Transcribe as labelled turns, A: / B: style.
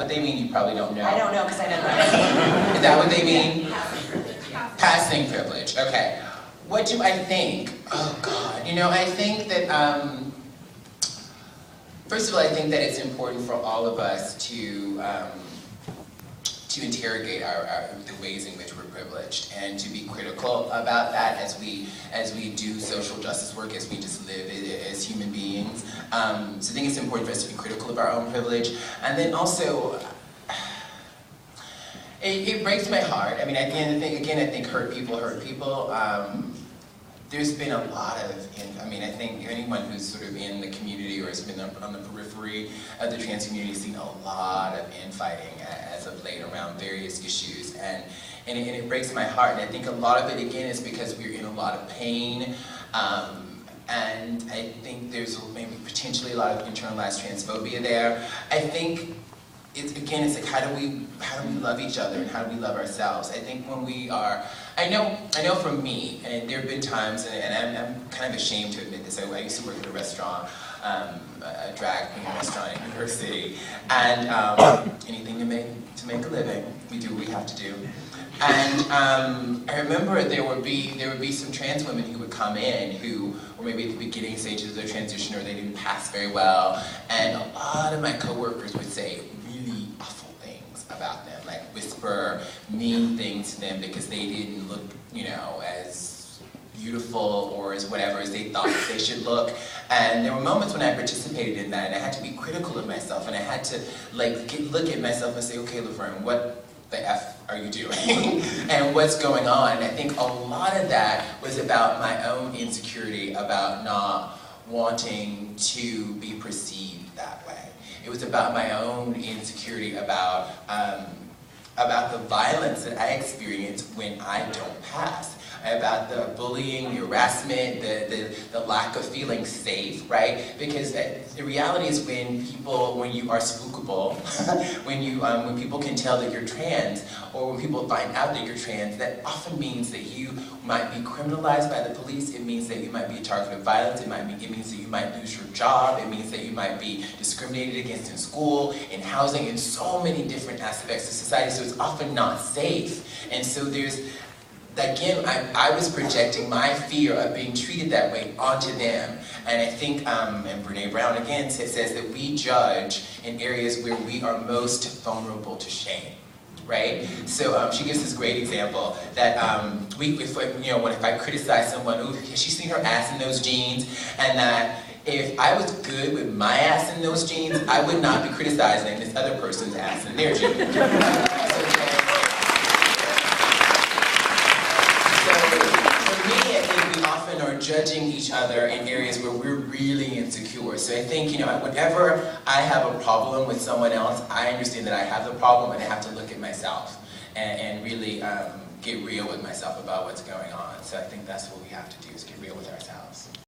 A: what they mean? You probably don't know.
B: I don't know because I never read.
A: Is that what they mean? Passing privilege. Okay. What do I think? Oh God. You know, I think that, first of all, I think that it's important for all of us to interrogate the ways in which we're privileged and to be critical about that as we do social justice work, as we just live as human beings. So I think it's important for us to be critical of our own privilege. And then also, it breaks my heart. I mean, at the end of the thing, again, I think hurt people hurt people. There's been a lot of, I mean, I think anyone who's sort of in the community or has been on the periphery of the trans community has seen a lot of infighting as of late around various issues, and it breaks my heart. And I think a lot of it, again, is because we're in a lot of pain, and I think there's maybe potentially a lot of internalized transphobia there. I think it's like how do we love each other and how do we love ourselves? I think when we are, I know for me, and there have been times, and I'm kind of ashamed to admit this. I used to work at a restaurant, a drag queen restaurant in New York City, and anything to make a living, we do what we have to do. And I remember there would be some trans women who would come in who were maybe at the beginning stages of their transition or they didn't pass very well, and a lot of my coworkers would say really awful things about them, like whisper mean things to them because they didn't look, you know, as beautiful or as whatever as they thought they should look. And there were moments when I participated in that and I had to be critical of myself and I had to look at myself and say, okay, Laverne, what the F are you doing? And what's going on? And I think a lot of that was about my own insecurity about not wanting to be perceived that way. It was about my own insecurity about the violence that I experience when I don't pass, about the bullying, the harassment, the lack of feeling safe, right? Because the reality is when you are spookable, when people can tell that you're trans, or when people find out that you're trans, that often means that you might be criminalized by the police. It means that you might be a target of violence. It means that you might lose your job. It means that you might be discriminated against in school, in housing, in so many different aspects of society. So it's often not safe. And so there's, again, I was projecting my fear of being treated that way onto them. And I think, and Brene Brown again says that we judge in areas where we are most vulnerable to shame. Right? So she gives this great example that if I criticize someone, ooh, has she seen her ass in those jeans? And that if I was good with my ass in those jeans, I would not be criticizing this other person's ass in their jeans. Are judging each other in areas where we're really insecure. So I think, whenever I have a problem with someone else, I understand that I have the problem and I have to look at myself and really get real with myself about what's going on. So I think that's what we have to do, is get real with ourselves.